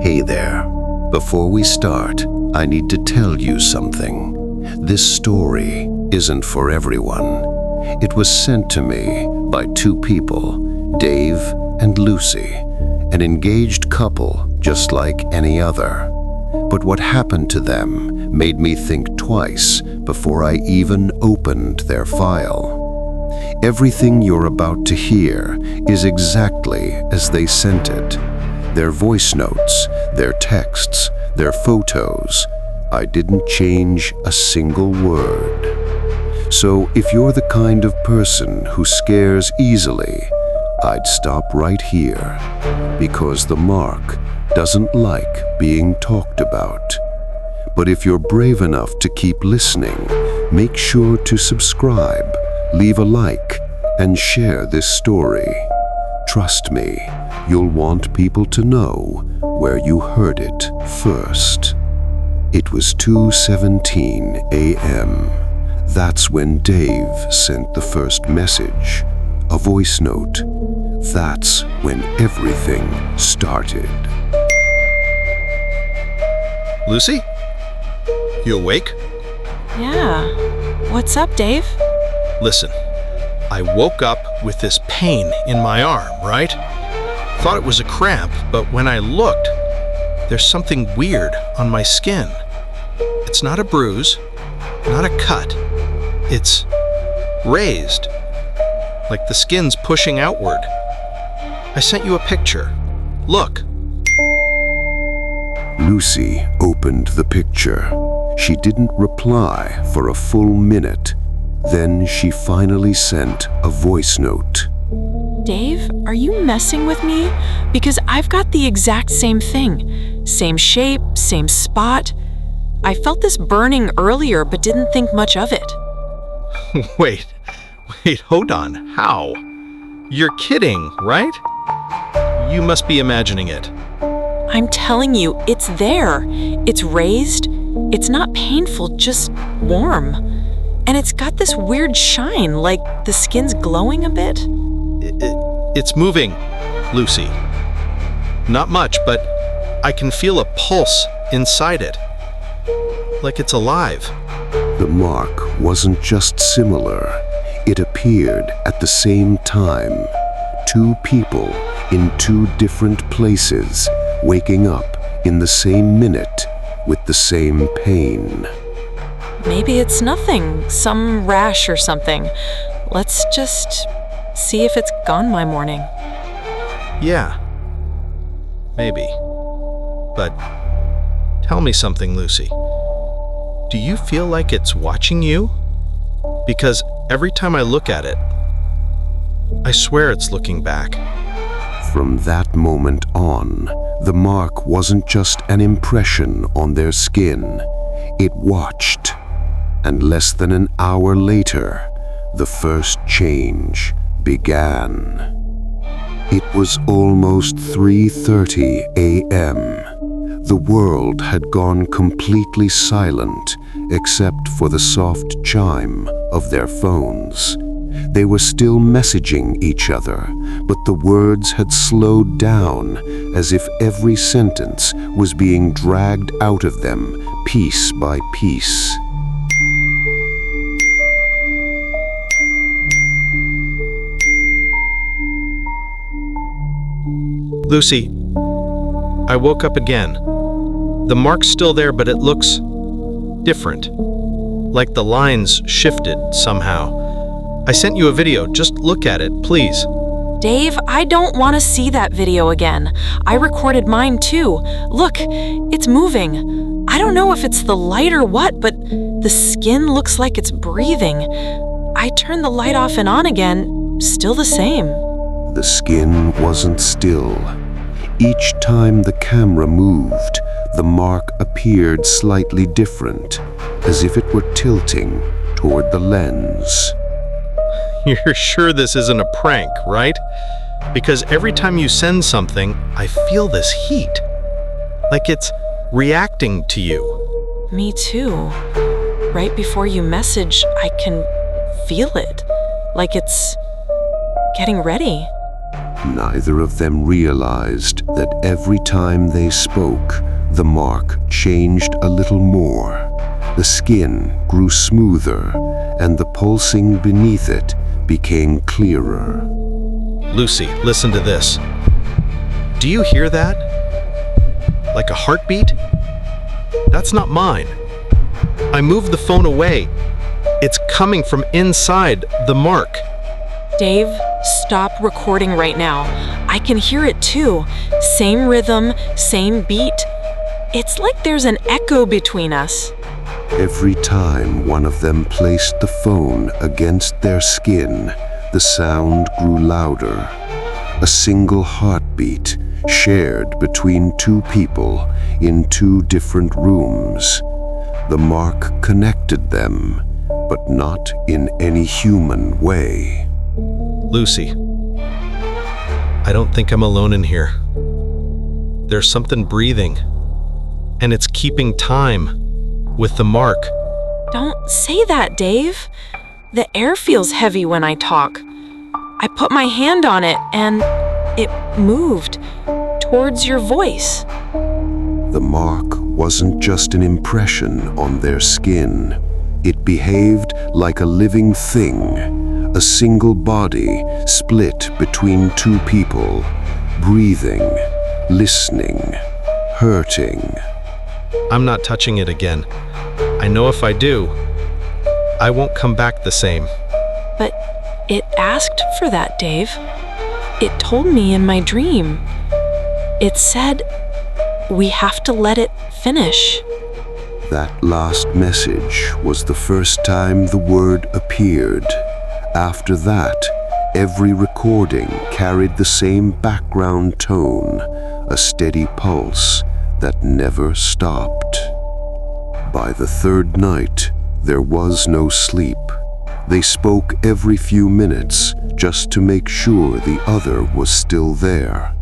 Hey there. Before we start, I need to tell you something. This story isn't for everyone. It was sent to me by two people, Dave and Lucy, an engaged couple just like any other. But what happened to them made me think twice before I even opened their file. Everything you're about to hear is exactly as they sent it. Their voice notes, their texts, their photos. I didn't change a single word. So if you're the kind of person who scares easily, I'd stop right here, because the Mark doesn't like being talked about. But if you're brave enough to keep listening, make sure to subscribe, leave a like, and share this story. Trust me, you'll want people to know where you heard it first. It was 2:17 a.m. That's when Dave sent the first message, a voice note. That's when everything started. Lucy? You awake? Yeah. What's up, Dave? Listen, I woke up with this pain in my arm, right? Thought it was a cramp, but when I looked, there's something weird on my skin. It's not a bruise, not a cut. It's raised, like the skin's pushing outward. I sent you a picture. Look. Lucy opened the picture. She didn't reply for a full minute. Then she finally sent a voice note. Dave, are you messing with me? Because I've got the exact same thing. Same shape, same spot. I felt this burning earlier, but didn't think much of it. Wait, hold on. How? You're kidding, right? You must be imagining it. I'm telling you, it's there. It's raised. It's not painful, just warm. And it's got this weird shine, like the skin's glowing a bit. It's moving, Lucy. Not much, but I can feel a pulse inside it. Like it's alive. The mark wasn't just similar. It appeared at the same time. Two people in two different places, waking up in the same minute with the same pain. Maybe it's nothing, some rash or something. Let's just see if it's gone by morning. Yeah, maybe. But tell me something, Lucy. Do you feel like it's watching you? Because every time I look at it, I swear it's looking back. From that moment on, the mark wasn't just an impression on their skin. It watched. And less than an hour later, the first change began. It was almost 3:30 a.m. The world had gone completely silent except for the soft chime of their phones. They were still messaging each other, but the words had slowed down as if every sentence was being dragged out of them piece by piece. Lucy, I woke up again. The mark's still there, but it looks different. Like the lines shifted somehow. I sent you a video. Just look at it, please. Dave, I don't want to see that video again. I recorded mine too. Look, it's moving. I don't know if it's the light or what, but the skin looks like it's breathing. I turned the light off and on again, still the same. The skin wasn't still. Each time the camera moved, the mark appeared slightly different, as if it were tilting toward the lens. You're sure this isn't a prank, right? Because every time you send something, I feel this heat. Like it's reacting to you. Me too. Right before you message, I can feel it. Like it's getting ready. Neither of them realized that every time they spoke, the mark changed a little more. The skin grew smoother, and the pulsing beneath it became clearer. Lucy, listen to this. Do you hear that? Like a heartbeat? That's not mine. I moved the phone away. It's coming from inside the mark. Dave, stop recording right now. I can hear it too. Same rhythm, same beat. It's like there's an echo between us. Every time one of them placed the phone against their skin, the sound grew louder. A single heartbeat shared between two people in two different rooms. The mark connected them, but not in any human way. Lucy, I don't think I'm alone in here. There's something breathing, and it's keeping time with the mark. Don't say that, Dave. The air feels heavy when I talk. I put my hand on it and it moved towards your voice. The mark wasn't just an impression on their skin. It behaved like a living thing, a single body split between two people, breathing, listening, hurting. I'm not touching it again. I know if I do, I won't come back the same. But it asked for that, Dave. It told me in my dream. It said, we have to let it finish. That last message was the first time the word appeared. After that, every recording carried the same background tone, a steady pulse that never stopped. By the third night, there was no sleep. They spoke every few minutes just to make sure the other was still there.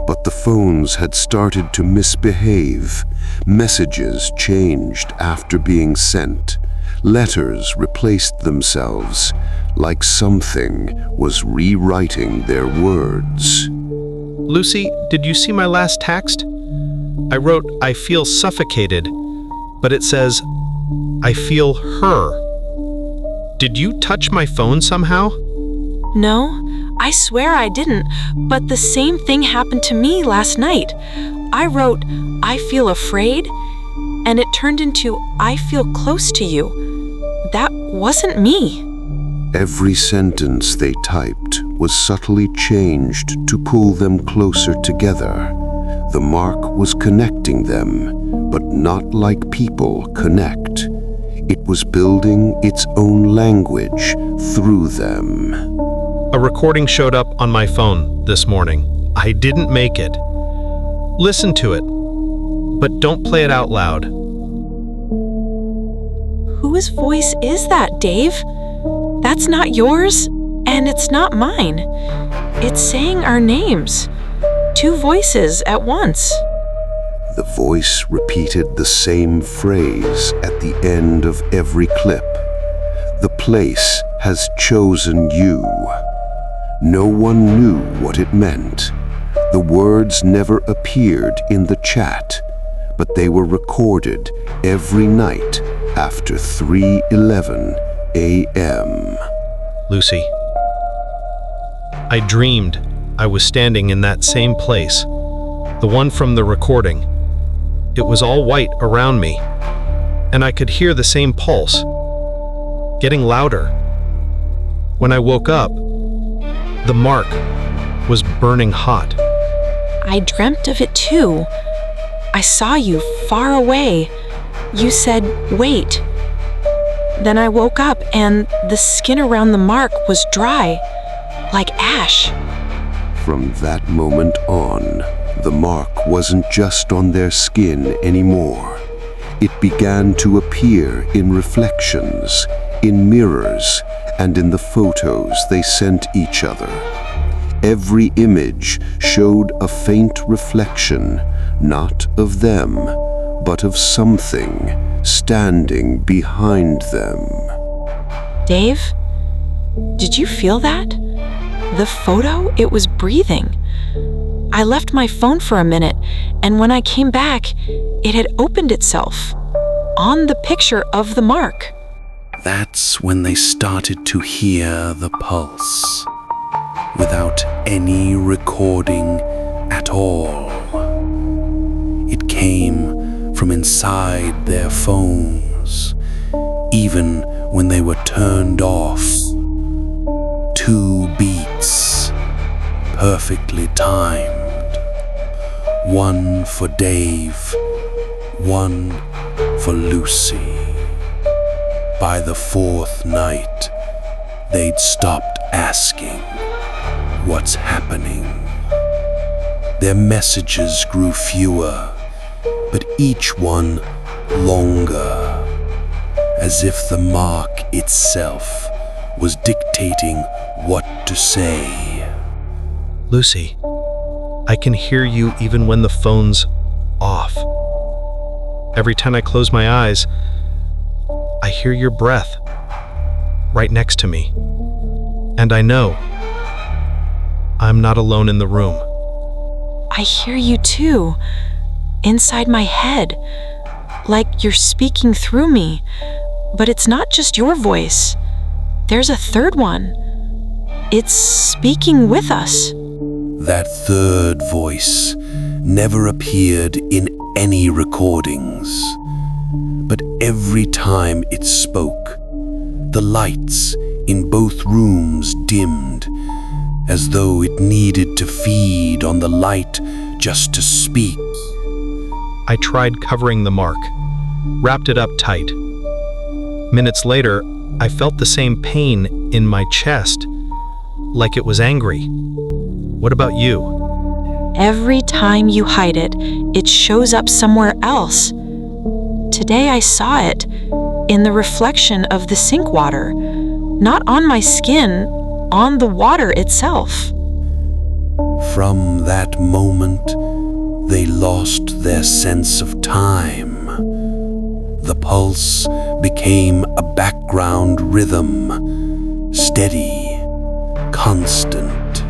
But the phones had started to misbehave. Messages changed after being sent. Letters replaced themselves, like something was rewriting their words. Lucy, did you see my last text? I wrote, I feel suffocated, but it says, I feel her. Did you touch my phone somehow? No, I swear I didn't, but the same thing happened to me last night. I wrote, I feel afraid, and it turned into, I feel close to you. That wasn't me. Every sentence they typed was subtly changed to pull them closer together. The mark was connecting them, but not like people connect. It was building its own language through them. A recording showed up on my phone this morning. I didn't make it. Listen to it, but don't play it out loud. Whose voice is that, Dave? That's not yours, and it's not mine. It's saying our names. Two voices at once. The voice repeated the same phrase at the end of every clip. The place has chosen you. No one knew what it meant. The words never appeared in the chat, but they were recorded every night after 3:11 a.m. Lucy, I dreamed I was standing in that same place, the one from the recording. It was all white around me, and I could hear the same pulse, getting louder. When I woke up, the mark was burning hot. I dreamt of it too. I saw you far away. You said, wait. Then I woke up and the skin around the mark was dry, like ash. From that moment on, the mark wasn't just on their skin anymore. It began to appear in reflections, in mirrors, and in the photos they sent each other. Every image showed a faint reflection, not of them, but of something standing behind them. Dave, did you feel that? The photo, it was breathing. I left my phone for a minute, and when I came back, it had opened itself on the picture of the mark. That's when they started to hear the pulse, without any recording at all. It came from inside their phones, even when they were turned off. 2 beats, perfectly timed. One for Dave, one for Lucy. By the 4th night, they'd stopped asking, "What's happening?" Their messages grew fewer, but each one longer, as if the mark itself was dictating what to say. Lucy, I can hear you even when the phone's off. Every time I close my eyes, I hear your breath right next to me. And I know I'm not alone in the room. I hear you too, inside my head, like you're speaking through me. But it's not just your voice. There's a third one. It's speaking with us. That third voice never appeared in any recordings. But every time it spoke, the lights in both rooms dimmed, as though it needed to feed on the light just to speak. I tried covering the mark, wrapped it up tight. Minutes later, I felt the same pain in my chest, like it was angry. What about you? Every time you hide it, it shows up somewhere else. Today I saw it in the reflection of the sink water, not on my skin, on the water itself. From that moment, they lost their sense of time. The pulse became a background rhythm, steady, constant.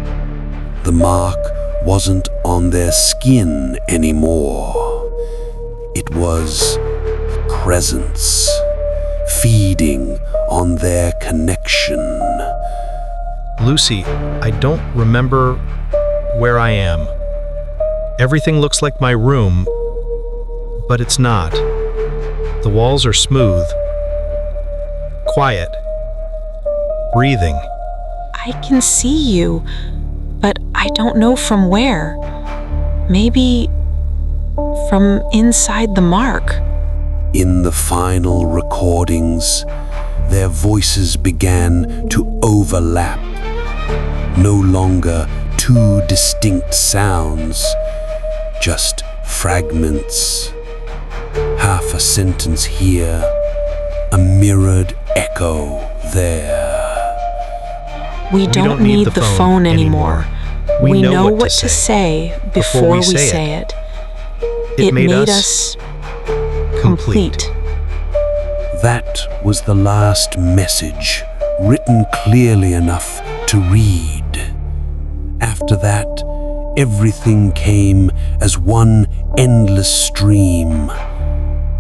The mark wasn't on their skin anymore. It was presence, feeding on their connection. Lucy, I don't remember where I am. Everything looks like my room, but it's not. The walls are smooth, quiet, breathing. I can see you, but I don't know from where. Maybe from inside the mark. In the final recordings, their voices began to overlap. No longer 2 distinct sounds, just fragments. Half a sentence here, a mirrored echo there. We don't need the phone anymore. We know what to say before we say it. It made us complete. That was the last message, written clearly enough to read. After that, everything came as one endless stream,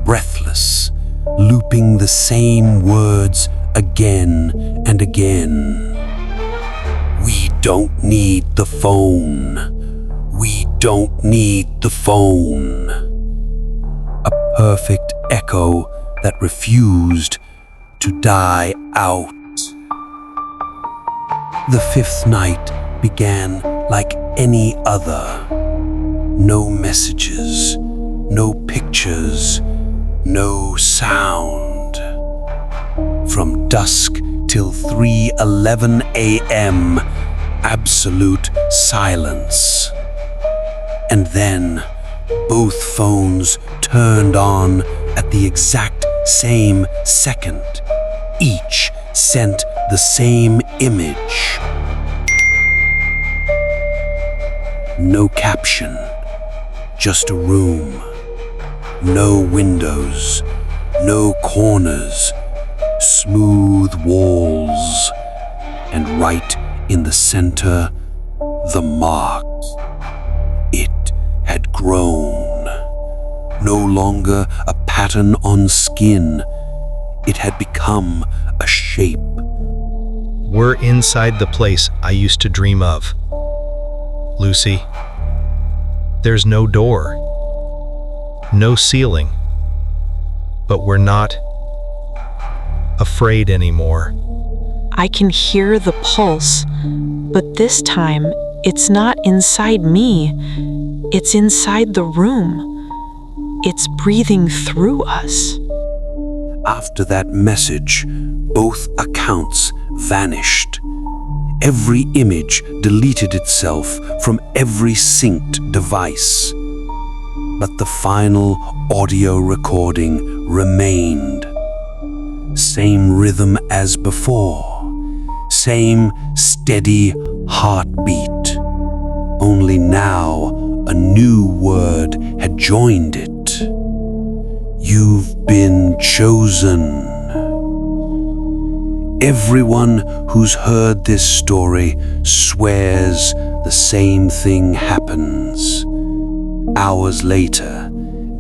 breathless, looping the same words again and again. We don't need the phone. We don't need the phone. A perfect echo that refused to die out. The 5th night began like any other. No messages, no pictures, no sound. From dusk till 3:11 a.m., absolute silence. And then both phones turned on at the exact same second. Each sent the same image. No caption, just a room. No windows, no corners, smooth walls. And right in the center, the mark. It had grown. No longer a pattern on skin. It had become a shape. We're inside the place I used to dream of. Lucy, there's no door, no ceiling, but we're not afraid anymore. I can hear the pulse, but this time it's not inside me. It's inside the room. It's breathing through us. After that message, both accounts vanished. Every image deleted itself from every synced device. But the final audio recording remained. Same rhythm as before. Same steady heartbeat. Only now a new word had joined it. You've been chosen. Everyone who's heard this story swears the same thing happens. Hours later,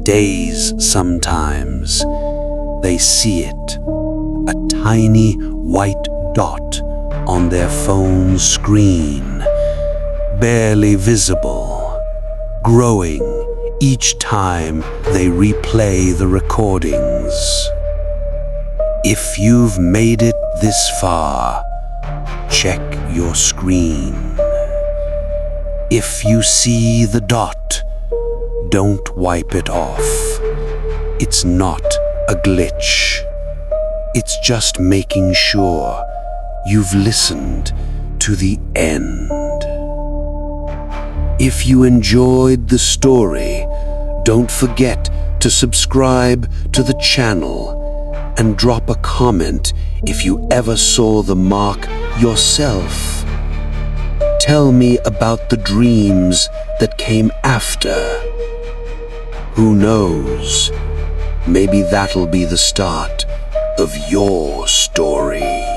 days sometimes, they see it, a tiny white dot on their phone screen, barely visible, growing each time they replay the recordings. If you've made it this far, check your screen. If you see the dot, don't wipe it off. It's not a glitch. It's just making sure you've listened to the end. If you enjoyed the story, don't forget to subscribe to the channel and drop a comment if you ever saw the mark yourself. Tell me about the dreams that came after. Who knows? Maybe that'll be the start of your story.